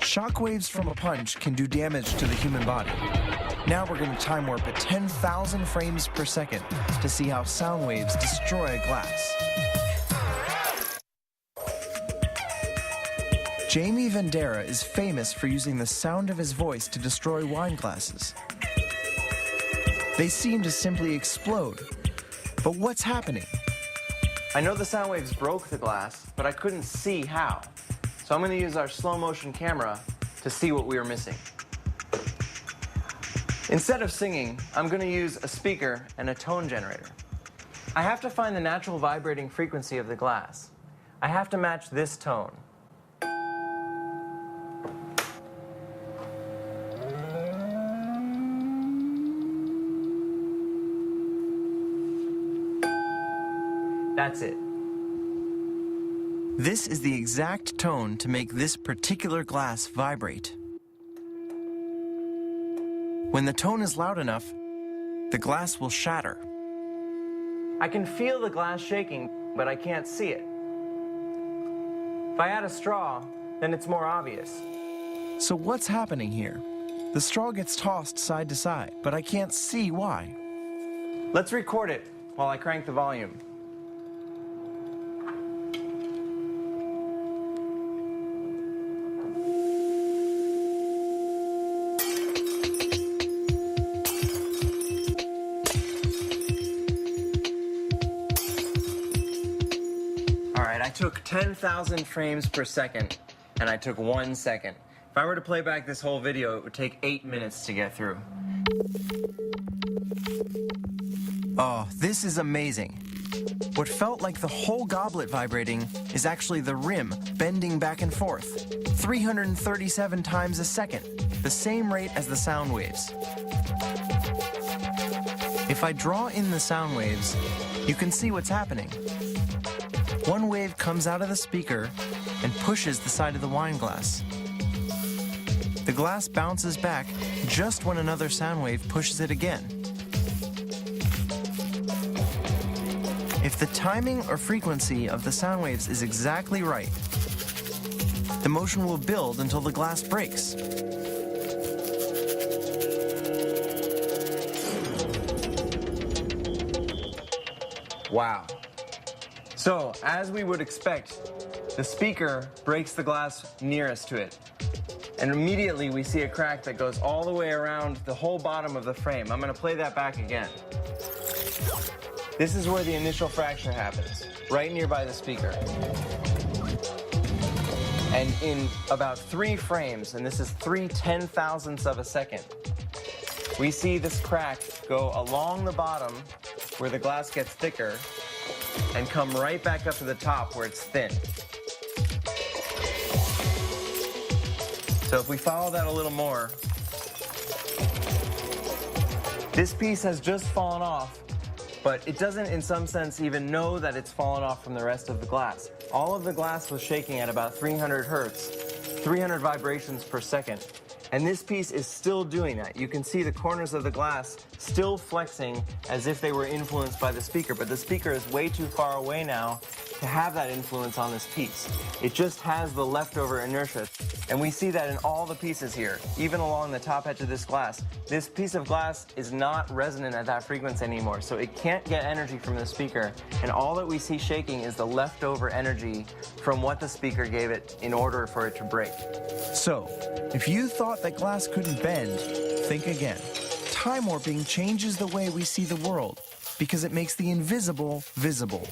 Shockwaves from a punch can do damage to the human body. Now we're going to time warp at 10,000 frames per second to see how sound waves destroy a glass. Jamie Vendera is famous for using the sound of his voice to destroy wine glasses. They seem to simply explode. But what's happening? I know the sound waves broke the glass, but I couldn't see how. So I'm going to use our slow motion camera to see what we were missing. Instead of singing, I'm going to use a speaker and a tone generator. I have to find the natural vibrating frequency of the glass. I have to match this tone. That's it. This is the exact tone to make this particular glass vibrate. When the tone is loud enough, the glass will shatter. I can feel the glass shaking, but I can't see it. If I add a straw, then it's more obvious. So what's happening here? The straw gets tossed side to side, but I can't see why. Let's record it while I crank the volume. I took 10,000 frames per second, and I took 1 second. If I were to play back this whole video, it would take 8 minutes to get through. Oh, this is amazing. What felt like the whole goblet vibrating is actually the rim bending back and forth, 337 times a second, the same rate as the sound waves. If I draw in the sound waves, you can see what's happening. One wave comes out of the speaker and pushes the side of the wine glass. The glass bounces back just when another sound wave pushes it again. If the timing or frequency of the sound waves is exactly right, the motion will build until the glass breaks. Wow. So, as we would expect, the speaker breaks the glass nearest to it. And immediately we see a crack that goes all the way around the whole bottom of the frame. I'm going to play that back again. This is where the initial fracture happens, right nearby the speaker. And in about 3 frames, and this is 3/10,000ths of a second, we see this crack go along the bottom where the glass gets thicker and come right back up to the top where it's thin. So if we follow that a little more, this piece has just fallen off, but it doesn't in some sense even know that it's fallen off from the rest of the glass. All of the glass was shaking at about 300 hertz, 300 vibrations per second. And this piece is still doing that. You can see the corners of the glass still flexing as if they were influenced by the speaker, but the speaker is way too far away now to have that influence on this piece. It just has the leftover inertia. And we see that in all the pieces here, even along the top edge of this glass. This piece of glass is not resonant at that frequency anymore, so it can't get energy from the speaker, and all that we see shaking is the leftover energy from what the speaker gave it in order for it to break. So, if you thought that glass couldn't bend, think again. Time warping changes the way we see the world because it makes the invisible visible.